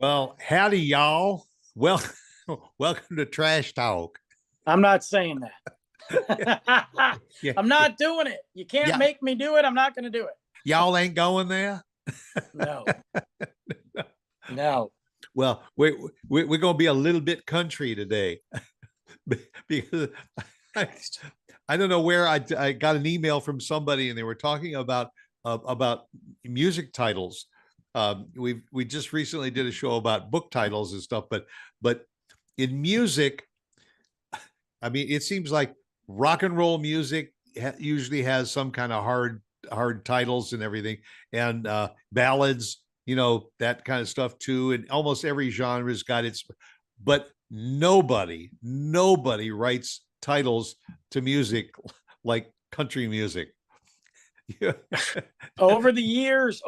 Well, howdy, y'all. Well, welcome to Trash Talk. I'm not saying that. Yeah, I'm not doing it. You can't yeah, make me do it. I'm not going to do it. y'all ain't going there. No, no. Well, we're going to be a little bit country today because I, I don't know where I got an email from somebody and they were talking about music titles. We just recently did a show about book titles and stuff, but in music, I mean, it seems like rock and roll music usually has some kind of hard titles and everything, and ballads, that kind of stuff too. And almost every genre's got its, but nobody writes titles to music like country music. Yeah. Over the years,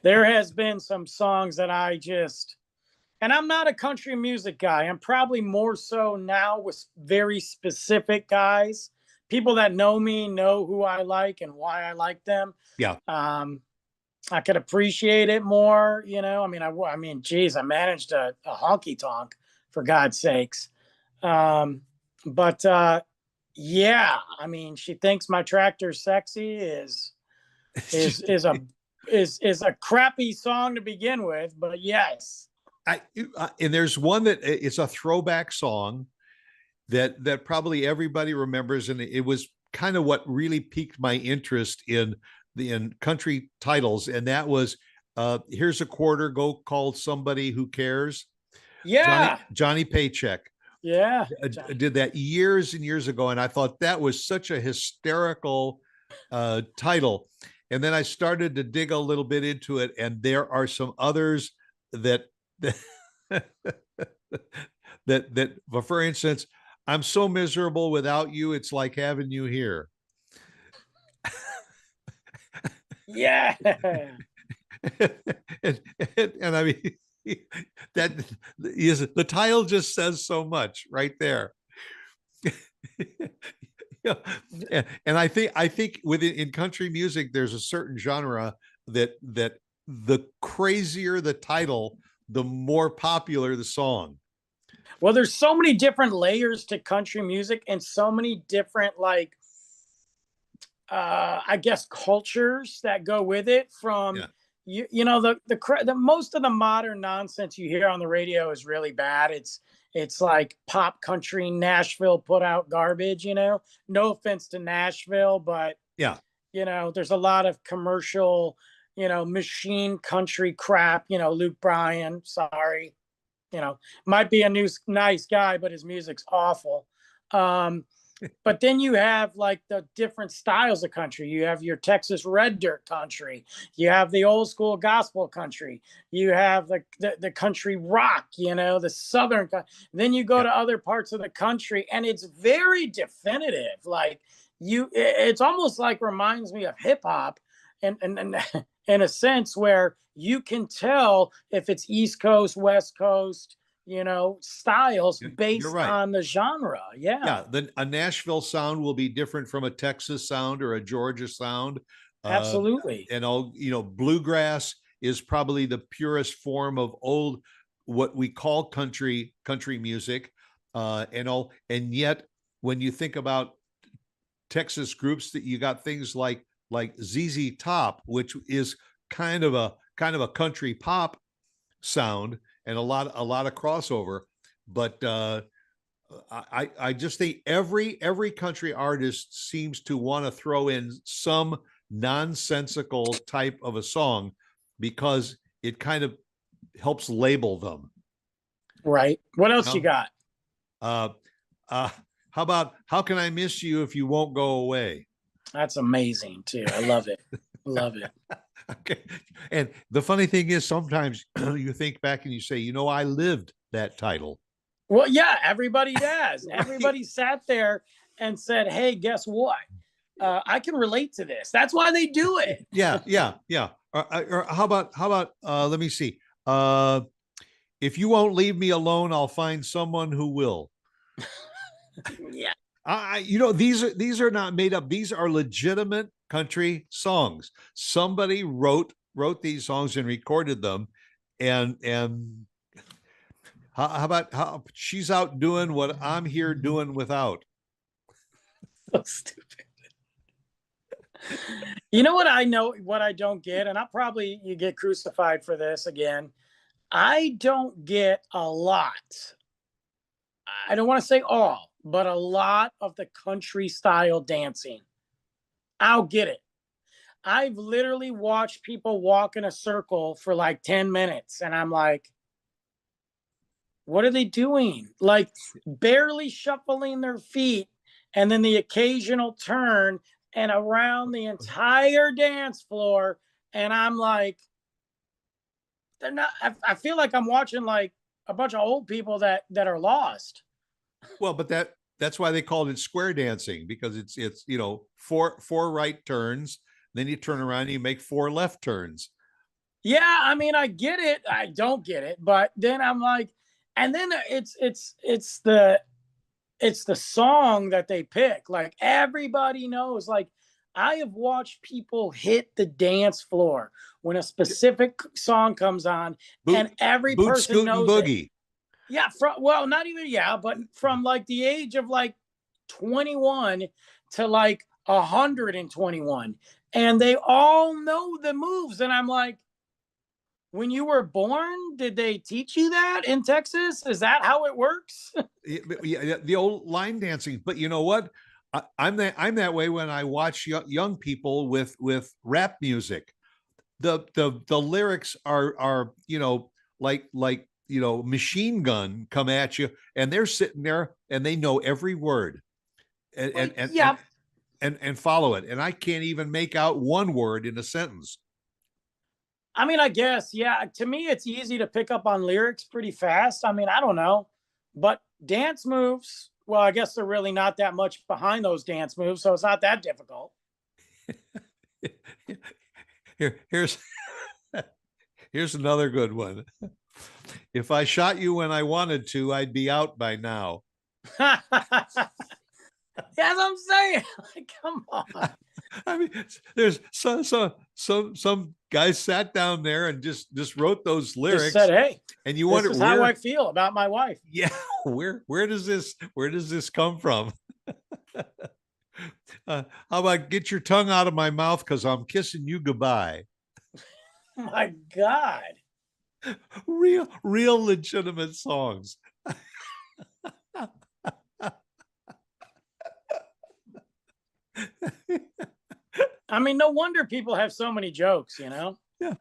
there has been some songs that and I'm not a country music guy. I'm probably more so now with very specific guys. People that know me know who I like and why I like them. Yeah. I could appreciate it more, geez, I managed a honky tonk for God's sakes. But yeah, I mean, she thinks my tractor's sexy is a crappy song to begin with, but yes. And there's one that it's a throwback song that probably everybody remembers, and it was kind of what really piqued my interest in country titles, and that was "Here's a Quarter, Go Call Somebody Who Cares." Yeah, Johnny Paycheck. Yeah, did that years and years ago, and I thought that was such a hysterical title. And then I started to dig a little bit into it, and there are some others that but for instance, "I'm so miserable without you, it's like having you here." Yeah. and I mean, that is, the title just says so much right there. Yeah. And I think in country music, there's a certain genre that the crazier the title, the more popular the song. Well, there's so many different layers to country music and so many different, I guess, cultures that go with it. From the most of the modern nonsense you hear on the radio is really bad. It's like pop country Nashville put out garbage. No offense to Nashville, but yeah, there's a lot of commercial, machine country crap. Luke Bryan, sorry, might be a nice guy, but his music's awful. But then you have like the different styles of country. You have your Texas red dirt country. You have the old school gospel country. You have the country rock, the southern. Then you go to other parts of the country, and it's very definitive. It's almost like reminds me of hip hop, and in a sense where you can tell if it's East Coast, West Coast, styles based on the genre. Yeah. A Nashville sound will be different from a Texas sound or a Georgia sound. Absolutely. Bluegrass is probably the purest form of old, what we call country music. And yet when you think about Texas groups, that you got things like ZZ Top, which is kind of a country pop sound, and a lot of crossover. But I just think every country artist seems to want to throw in some nonsensical type of a song because it kind of helps label them. Right. What else you got? How about "How Can I Miss You If You Won't Go Away"? That's amazing too. I love it. Love it. Okay. And the funny thing is, sometimes you think back and you say, I lived that title. Well, yeah, everybody does. Right. Everybody sat there and said, hey, guess what? I can relate to this. That's why they do it. Yeah. Or how about let me see. "If you won't leave me alone, I'll find someone who will." Yeah. These are not made up. These are legitimate country songs. Somebody wrote these songs and recorded them, and how about how she's out doing what I'm here doing without? So stupid. You know what I know, what I don't get, and I'll probably you get crucified for this again. I don't get a lot. I don't want to say all, but a lot of the country style dancing. I'll get it. I've literally watched people walk in a circle for like 10 minutes, and I'm like, what are they doing? Like barely shuffling their feet, and then the occasional turn and around the entire dance floor. And I'm like, they're not, I feel like I'm watching like a bunch of old people that are lost. Well, but that's why they called it square dancing, because it's four right turns, then you turn around and you make four left turns. Yeah, I mean, I get it. I don't get it, but then I'm like, and then it's the song that they pick. Like everybody knows. Like I have watched people hit the dance floor when a specific song comes on, and every Boot person scootin' knows it. boogie. Yeah, well, not even but from like the age of like 21 to like 121, and they all know the moves, and I'm like, when you were born, did they teach you that in Texas? Is that how it works? Yeah, the old line dancing. But you know what? I'm that way when I watch young people with rap music. The lyrics are like machine gun come at you, and they're sitting there and they know every word Yeah. And follow it, and I can't even make out one word in a sentence. I mean, I guess, yeah. To me, it's easy to pick up on lyrics pretty fast. I mean, I don't know, but dance moves, well, I guess they're really not that much behind those dance moves, so it's not that difficult. Here's here's another good one. If I shot you when I wanted to, I'd be out by now. Yeah, that's what I'm saying. Like, come on. I mean, there's some guys sat down there and just wrote those lyrics. Just said, hey, and you this wonder is how I feel about my wife. Yeah, where does this come from? How about get your tongue out of my mouth because I'm kissing you goodbye? My God. Real legitimate songs. I mean, no wonder people have so many jokes, you know? Yeah,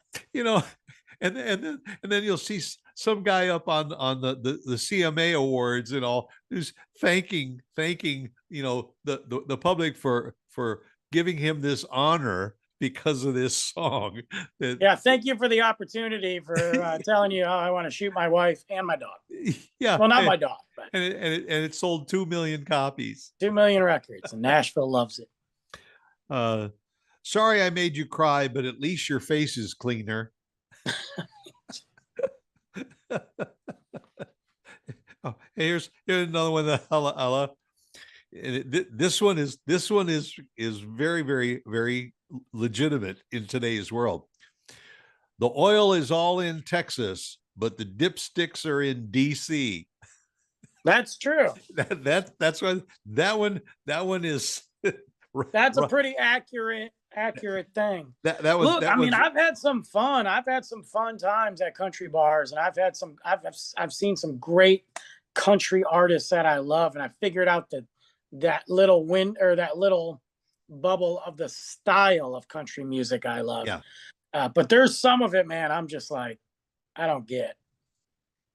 and then you'll see some guy up on the CMA awards and all, who's thanking the public for giving him this honor because of this song. Yeah, thank you for the opportunity for telling you how I want to shoot my wife and my dog. Yeah, well, not my dog, but and it sold 2 million copies. 2 million records, and Nashville loves it. Sorry I made you cry, but at least your face is cleaner. Oh, here's another one. Ella. This one is very, very, very legitimate in today's world. The oil is all in Texas, but the dipsticks are in DC. That's true. That's what that one is. That's a pretty accurate thing. That was. Look, that I mean, was, I've had some fun. I've had some fun times at country bars, and I've seen some great country artists that I love, and I figured out that little that little bubble of the style of country music I love. Yeah. But there's some of it, man, I'm just like, I don't get.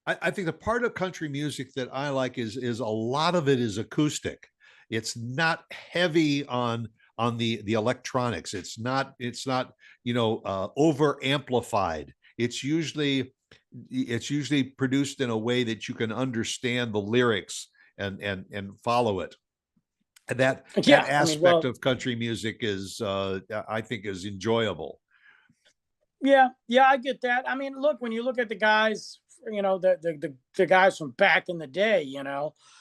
I think the part of country music that I like is a lot of it is acoustic. It's not heavy on the electronics. It's not over amplified. It's usually produced in a way that you can understand the lyrics and follow it. And that aspect of country music is I think is enjoyable. Yeah, I get that. I mean, look, when you look at the guys, the guys from back in the day,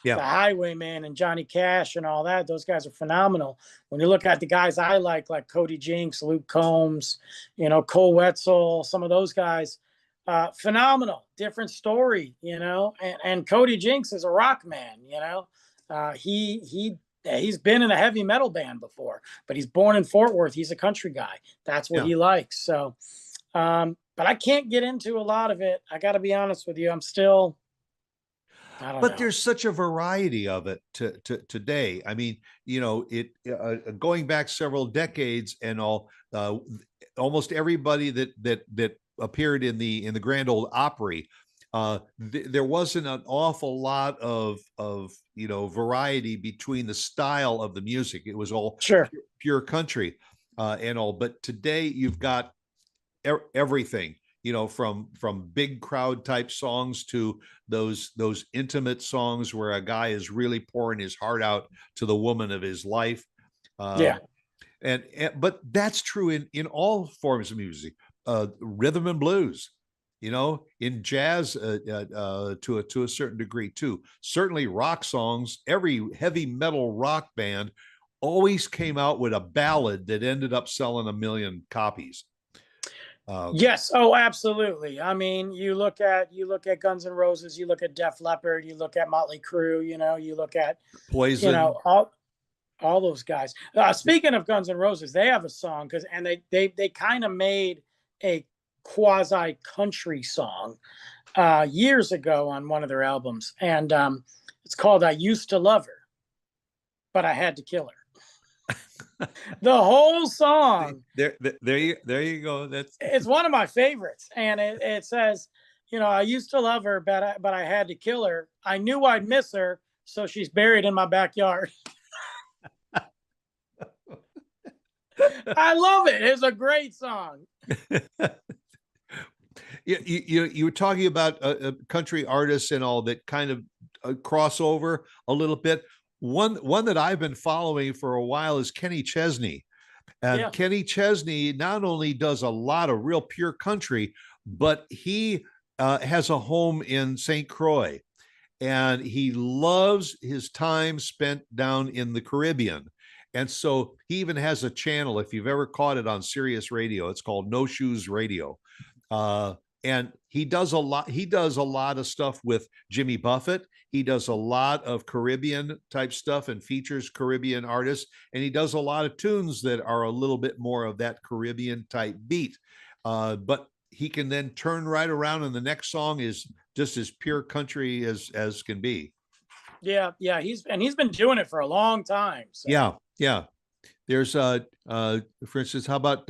the Highwaymen and Johnny Cash and all that, those guys are phenomenal. When you look at the guys I like Cody Jinks, Luke Combs, Cole Wetzel, some of those guys, phenomenal, different story, and Cody Jinks is a rock man, he's been in a heavy metal band before, but he's born in Fort Worth. He's a country guy. That's what Yeah. he likes. So, but I can't get into a lot of it. I got to be honest with you. I'm still, I don't know. But there's such a variety of it to today. I mean, going back several decades and all, almost everybody that appeared in the Grand Ole Opry, there wasn't an awful lot of variety between the style of the music. It was all Sure. pure country and all. But today you've got everything, from big crowd type songs to those intimate songs where a guy is really pouring his heart out to the woman of his life. Yeah. And but that's true in all forms of music, rhythm and blues, in jazz, to a certain degree too. Certainly rock songs. Every heavy metal rock band always came out with a ballad that ended up selling 1 million copies. Yes. Oh, absolutely. I mean, you look at Guns N' Roses, you look at Def Leppard, you look at Motley Crue, you look at Poison, all those guys. Speaking of Guns N' Roses, they have a song and they kind of made a quasi country song years ago on one of their albums, and it's called "I Used to Love Her, But I Had to Kill Her." The whole song. There you go. It's one of my favorites, and it says, I used to love her, but I had to kill her. I knew I'd miss her, so she's buried in my backyard. I love it. It's a great song. You were talking about country artists and all that kind of cross over a little bit. One that I've been following for a while is Kenny Chesney. And Yeah. Kenny Chesney not only does a lot of real pure country, but he has a home in St. Croix, and he loves his time spent down in the Caribbean. And so he even has a channel, if you've ever caught it on Sirius Radio, it's called No Shoes Radio. And he does a lot of stuff with Jimmy Buffett. He does a lot of Caribbean type stuff and features Caribbean artists. And he does a lot of tunes that are a little bit more of that Caribbean type beat. But he can then turn right around, and the next song is just as pure country as can be. Yeah. He's been doing it for a long time. So. Yeah. There's for instance, how about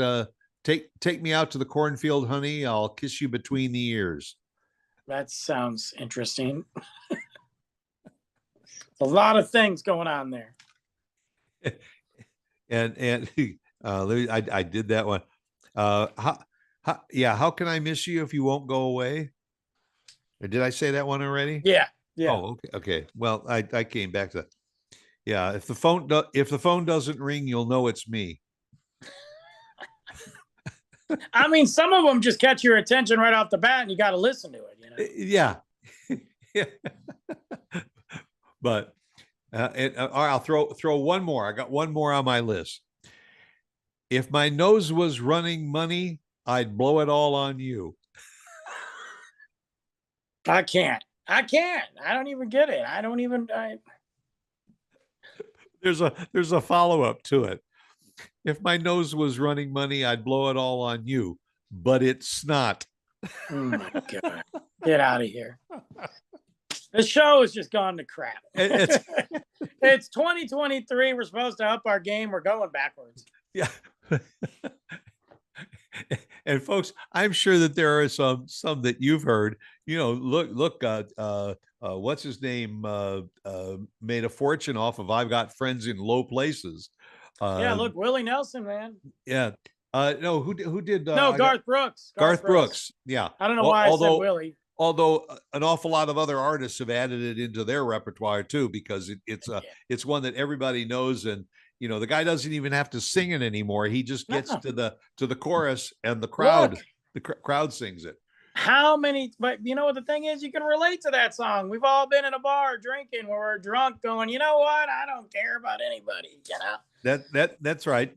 Take me out to the cornfield, honey. I'll kiss you between the ears. That sounds interesting. A lot of things going on there. And I did that one. How can I miss you if you won't go away? Or did I say that one already? Yeah. Oh, okay. Well, I came back to that. Yeah, if the phone doesn't ring, you'll know it's me. I mean, some of them just catch your attention right off the bat, and you got to listen to it. Yeah. But I'll throw one more. I got one more on my list. If my nose was running money, I'd blow it all on you. I can't. I don't even get it. There's a follow-up to it. If my nose was running money, I'd blow it all on you, but it's not. Oh my God. Get out of here. The show has just gone to crap. It's 2023. We're supposed to up our game. We're going backwards. Yeah. And folks, I'm sure that there are some that you've heard. Look, what's his name? Made a fortune off of "I've Got Friends in Low Places." Yeah, look, Willie Nelson, man. Yeah. No, who did? No, Garth Brooks. Garth Brooks. Yeah. I don't know why I said Willie. Although an awful lot of other artists have added it into their repertoire too, because it's one that everybody knows, and the guy doesn't even have to sing it anymore. He just gets to the chorus, and the crowd sings it. How many? But you know what the thing is, you can relate to that song. We've all been in a bar drinking where we're drunk, going, you know what? I don't care about anybody. That's right.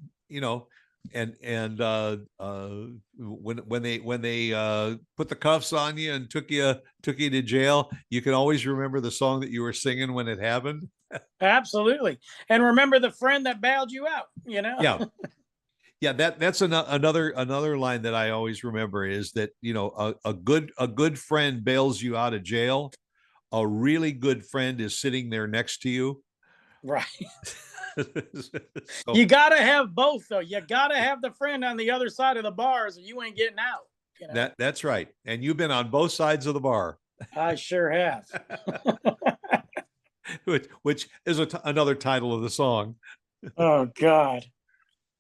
when they put the cuffs on you and took you to jail, you can always remember the song that you were singing when it happened. Absolutely. And remember the friend that bailed you out, you know? Yeah. Yeah, that's another line that I always remember is that, a good friend bails you out of jail. A really good friend is sitting there next to you. Right. So You got to have both, though. You got to have the friend on the other side of the bars, or you ain't getting out, you know? that's right. And you've been on both sides of the bar, I sure have. which is another title of the song. Oh, God.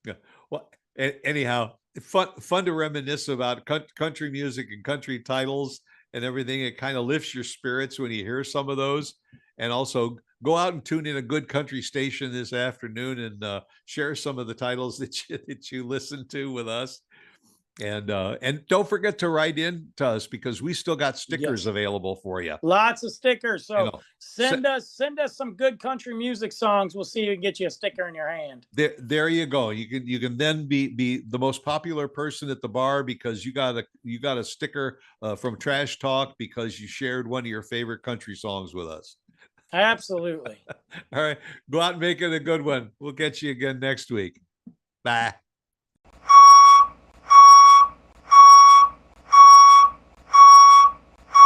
Yeah. Well, anyhow, fun to reminisce about country music and country titles and everything. It kind of lifts your spirits when you hear some of those. And also go out and tune in a good country station this afternoon and share some of the titles that you listen to with us. And don't forget to write in to us because we still got stickers Yes. available for you. Lots of stickers. You So know, send us some good country music songs. We'll see if we can get you a sticker in your hand. there you go. You can then be the most popular person at the bar because you got a sticker from Trash Talk because you shared one of your favorite country songs with us. Absolutely. All right, go out and make it a good one. We'll catch you again next week. Bye.